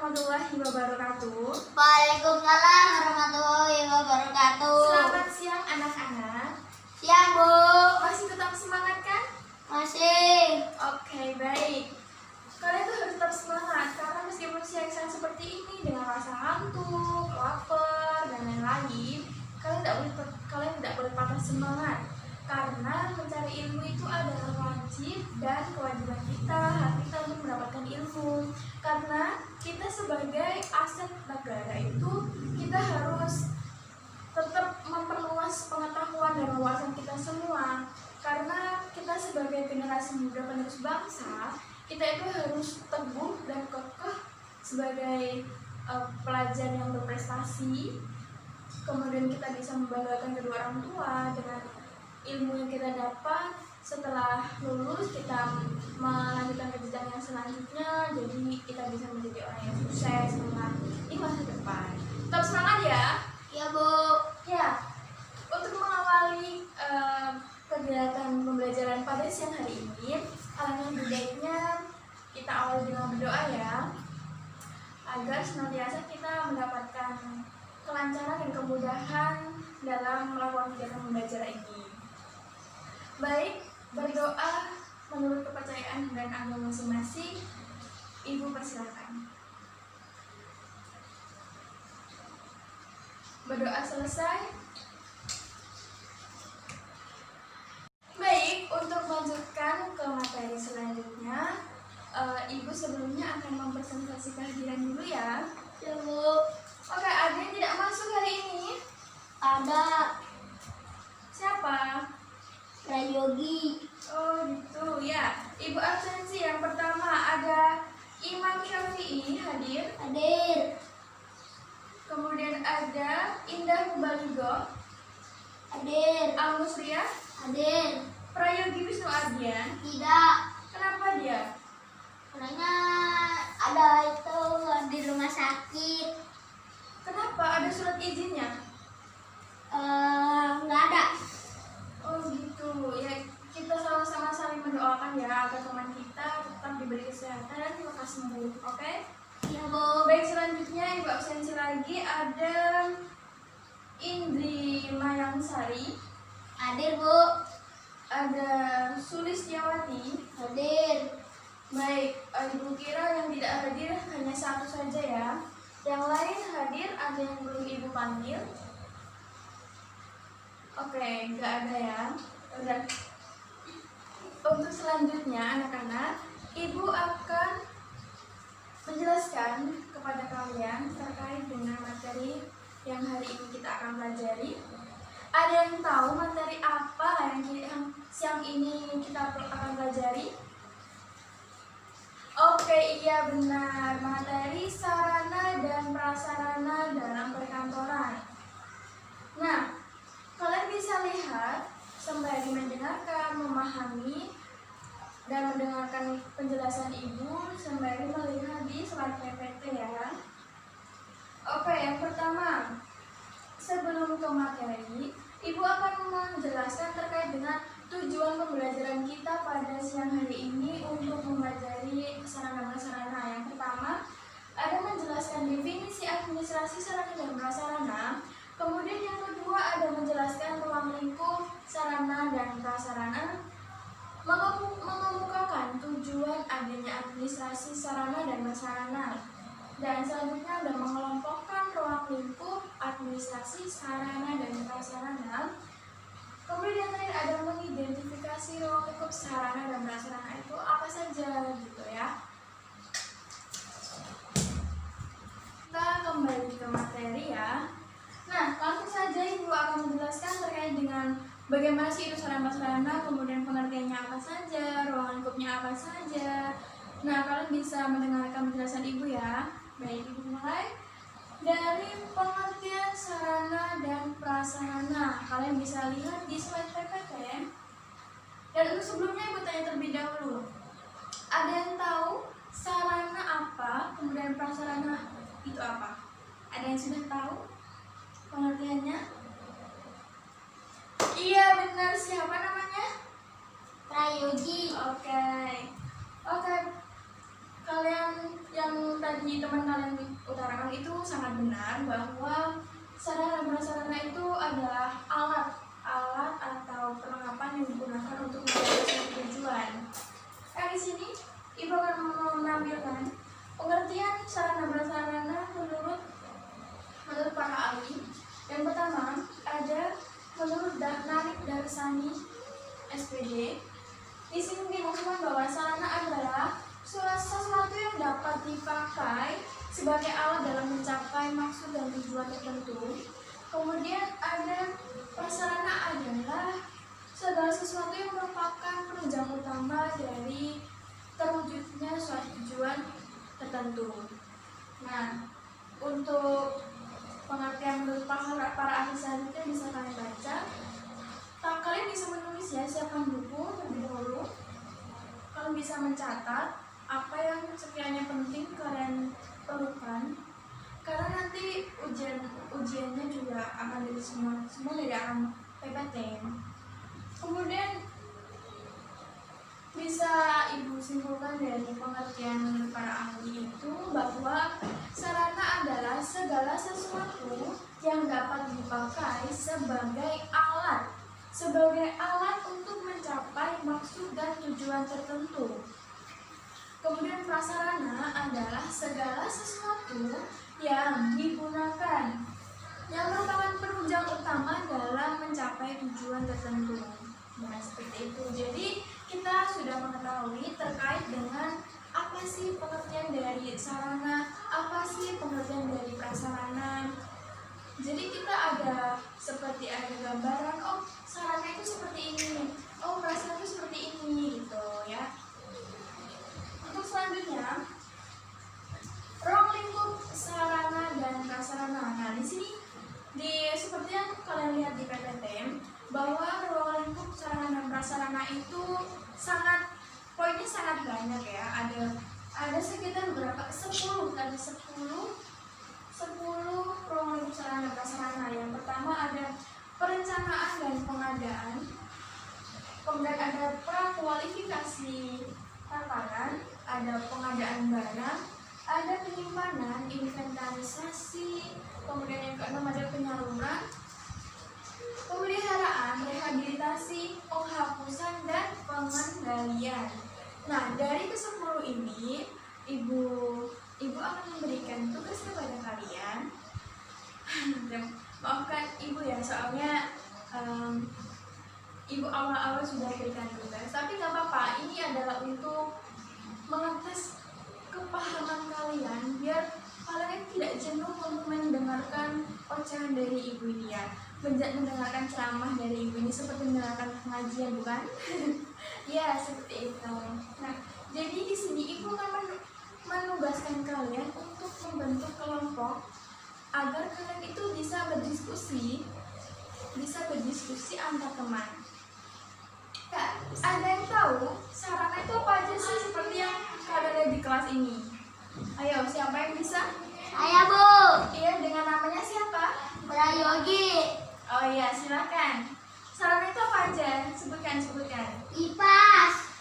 warahmatullahi wabarakatuh. Waalaikumsalam warahmatullahi wabarakatuh. Selamat siang anak-anak. Siang, Bu. Masih tetap semangat kan? Masih. Oke, baik. Kalian tuh harus tetap semangat karena meskipun siang-siang seperti ini dengan rasa ngantuk, lapar, dan lain-lain, kalian tidak boleh patah semangat. Karena mencari ilmu itu adalah wajib dan kewajiban kita, hak kita untuk mendapatkan ilmu. Karena kita sebagai aset negara itu, kita harus tetap memperluas pengetahuan dan wawasan kita semua. Karena kita sebagai generasi muda penerus bangsa, kita itu harus teguh dan kokoh sebagai pelajar yang berprestasi. Kemudian kita bisa membanggakan kedua orang tua dengan ilmu yang kita dapat. Setelah lulus kita melanjutkan ke jenjang yang selanjutnya, jadi kita bisa menjadi orang yang sukses di masa depan. Tetap semangat ya. Ya, Bu. Ya, untuk mengawali kegiatan pembelajaran pada siang hari ini, alangkah baiknya kita awali dengan berdoa ya, agar senantiasa kita mendapatkan kelancaran dan kemudahan dalam melakukan kegiatan pembelajaran ini. Baik, berdoa menurut kepercayaan dan agama masing-masing. Ibu persilakan. Berdoa selesai. Baik, untuk melanjutkan ke materi selanjutnya, Ibu sebelumnya akan mempresentasi kehadiran dulu ya. Ya, Bu. Oke, ada yang tidak masuk hari ini? Ada Siapa? Prayogi. Oh gitu ya. Ibu absensi. Yang pertama ada Imam Syafi'i hadir. Hadir. Kemudian ada Indah Mubaligo. Hadir. Al Musriyah. Hadir. Prayogi Wisnu Ardian. Tidak. Kenapa dia? Karena ada itu di rumah sakit. Kenapa? Ada surat izinnya? Nggak ada. Oh gitu ya, kita sama-sama saling mendoakan ya agar teman kita tetap diberi kesehatan dan lekas sembuh. Oke? Ya, Bu. Baik, selanjutnya Ibu absensi lagi ada Indri Mayangsari. Hadir, Bu. Ada Sulistiawati. Hadir. Baik, Ibu kira yang tidak hadir hanya satu saja ya. Yang lain hadir, ada yang belum Ibu panggil? Oke, nggak ada ya. Udah. Untuk selanjutnya anak-anak, Ibu akan menjelaskan kepada kalian terkait dengan materi yang hari ini kita akan pelajari. Ada yang tahu materi apa yang siang ini kita akan pelajari? Oke, iya benar, materi sarana dan prasarana dalam perkantoran. Nah, kalian bisa lihat sembari mendengarkan, memahami, dan mendengarkan penjelasan Ibu sembari melihat di slide PPT ya. Oke, yang pertama, sebelum ke materi, Ibu akan menjelaskan terkait dengan tujuan pembelajaran kita pada siang hari ini untuk mempelajari sarana-prasarana. Yang pertama, ada menjelaskan definisi administrasi sarana dan prasarana. Kemudian yang kedua ada menjelaskan ruang lingkup sarana dan prasarana, mengemukakan tujuan adanya administrasi sarana dan prasarana, dan selanjutnya ada mengelompokkan ruang lingkup administrasi sarana dan prasarana. Kemudian yang terakhir ada mengidentifikasi ruang lingkup sarana dan prasarana itu apa saja gitu ya. Kita kembali ke materi ya. Nah, langsung saja Ibu akan menjelaskan terkait dengan bagaimana sih itu sarana-prasarana, kemudian pengertiannya apa saja, ruang lingkupnya apa saja. Nah, kalian bisa mendengarkan penjelasan Ibu ya. Baik, Ibu mulai dari pengertian sarana dan prasarana. Kalian bisa lihat di slide PPT. Dan untuk sebelumnya Ibu tanya terlebih dahulu. Ada yang tahu sarana apa, kemudian prasarana itu apa? Ada yang sudah tahu pengertiannya? Iya benar, siapa namanya? Prayogi. Oke. Kalian yang tadi teman kalian utarakan itu sangat benar bahwa sarana dan prasarana itu adalah alat atau perlengkapan yang digunakan untuk mencapai suatu tujuan. Di sini Ibu akan menampilkan pengertian sarana prasarana menurut para ahli. Yang pertama ada menurut Narik Darsani SPD. Di sini dimaksudkan bahwa sarana adalah sesuatu yang dapat dipakai sebagai alat dalam mencapai maksud dan tujuan tertentu. Kemudian ada prasarana adalah segala sesuatu yang merupakan penunjang utama dari terwujudnya suatu tujuan tertentu. Nah, untuk pengertian menurut para ahli selanjutnya bisa kalian baca. Kalian bisa menulis ya, siapkan buku terlebih dahulu. Kalian bisa mencatat apa yang sekiranya penting kalian perlukan, karena nanti ujiannya juga akan dari semua dari arah PPT. Kemudian bisa Ibu simpulkan dari pengertian menurut para ahli itu bahwa sarana adalah segala sesuatu yang dapat dipakai sebagai alat untuk mencapai maksud dan tujuan tertentu. Kemudian prasarana adalah segala sesuatu yang digunakan yang merupakan penunjang utama dalam mencapai tujuan tertentu. Nah, seperti itu. Jadi kita sudah mengetahui terkait dengan apa sih pengertian dari sarana, apa sih pengertian dari prasarana. Jadi kita ada gambaran, oh sarana itu seperti ini, oh prasarana itu seperti ini gitu ya. Untuk selanjutnya, ruang lingkup sarana dan prasarana. Nah, di sini seperti yang kalian lihat di PPT bahwa ruang lingkup sarana dan prasarana itu poinnya sangat banyak ya. Ada sekitar berapa? 10 ruang lingkup sarana dan prasarana. Yang pertama ada perencanaan dan pengadaan. Kemudian ada prakualifikasi tatanan, ada pengadaan barang, ada penyimpanan, inventarisasi, kemudian yang keenam ada penyaluran, pemeliharaan, rehabilitasi, penghapusan, dan pengendalian. Nah, dari ke-10 ini, Ibu akan memberikan tugas kepada kalian. Maafkan Ibu ya, soalnya Ibu awal-awal sudah berikan tugas, tapi nggak apa-apa. Ini adalah untuk mengetes kepahaman kalian, biar kalian tidak jenuh untuk mendengarkan ocehan dari Ibu ini ya, mendengarkan ceramah dari Ibu ini seperti mendengarkan pengajian, bukan? Ya, seperti itu. Nah, jadi di sini Ibu akan menugaskan kalian untuk membentuk kelompok agar kalian itu bisa berdiskusi antar teman. Kak, ada yang tahu sarana itu apa aja sih seperti yang kalian lihat di kelas ini? Ayo, siapa yang bisa? Saya, Bu. Iya, dengan namanya siapa? Prayogi. Oh iya, silakan. Sarana itu apa aja? Sebutkan. Kipas.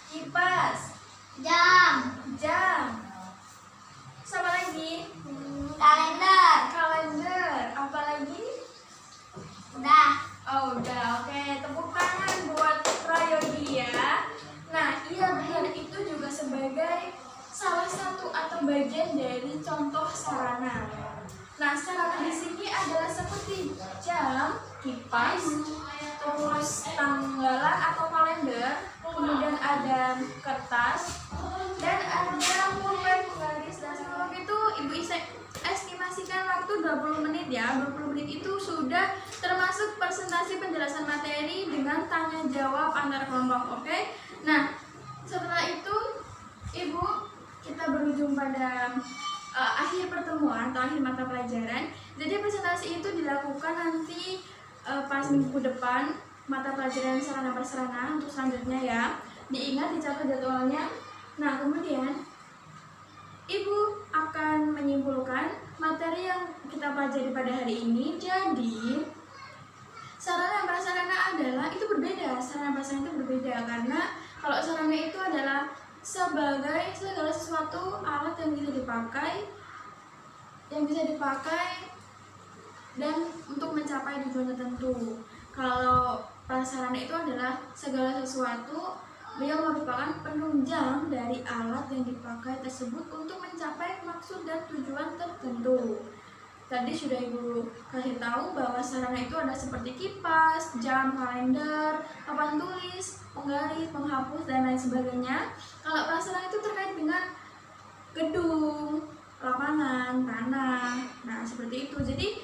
Jam. Sama lagi? Kalender. Apa lagi? Udah. Oh, udah. Oke, tepuk tangan buat Prayogi ya. Nah, iya benar, itu juga sebagai salah satu atau bagian dari contoh sarana. Nah, sarana di sini adalah seperti jam, kipas, terus tanggalan atau kalender, kemudian ada kertas, dan ada pulpen, penggaris, dan sebelum itu Ibu estimasikan waktu 20 menit ya. 20 menit itu sudah termasuk presentasi penjelasan materi dengan tanya jawab antar kelompok, oke? Nah, setelah itu Ibu, kita berujung pada akhir pertemuan atau akhir mata pelajaran. Jadi presentasi itu dilakukan nanti pas minggu depan, mata pelajaran sarana prasarana untuk selanjutnya ya. Diingat, dicatat jadwalnya. Nah, kemudian Ibu akan menyimpulkan materi yang kita pelajari pada hari ini. Jadi sarana dan prasarana adalah itu berbeda. Sarana dan prasarana itu berbeda karena kalau sarana itu adalah sebagai segala sesuatu alat yang bisa dipakai yang bisa dipakai dan untuk mencapai tujuan tertentu. Kalau prasarana itu adalah segala sesuatu yang merupakan penunjang dari alat yang dipakai tersebut untuk mencapai maksud dan tujuan tertentu. Tadi sudah Ibu kasih tahu bahwa sarana itu ada seperti kipas, jam, kalender, papan tulis, penggaris, penghapus, dan lain sebagainya. Kalau prasarana itu terkait dengan gedung, lapangan, tanah, nah seperti itu. Jadi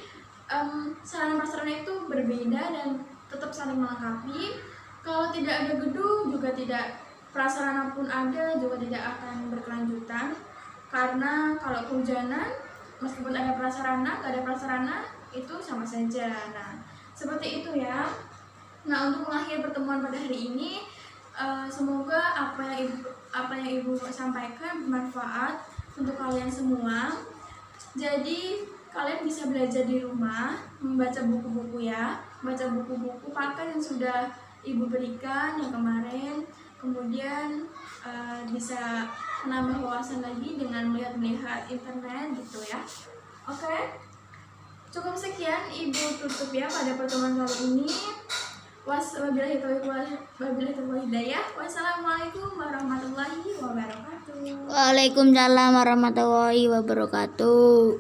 sarana-prasarana itu berbeda dan tetap saling melengkapi. Kalau tidak ada gedung juga tidak, prasarana pun ada juga tidak akan berkelanjutan, karena kalau kehujanan meskipun ada prasarana, gak ada prasarana itu sama saja. Nah seperti itu ya. Nah untuk mengakhiri pertemuan pada hari ini, semoga apa yang ibu sampaikan bermanfaat untuk kalian semua. Jadi kalian bisa belajar di rumah, membaca buku-buku ya, baca buku-buku paket yang sudah ibu berikan yang kemarin, kemudian bisa menambah wawasan lagi dengan melihat internet gitu ya. Oke, cukup sekian ibu tutup ya pada pertemuan kali ini. Wabillahi taufiq wal hidayah. Wassalamualaikum warahmatullahi wabarakatuh. Waalaikumsalam warahmatullahi wabarakatuh.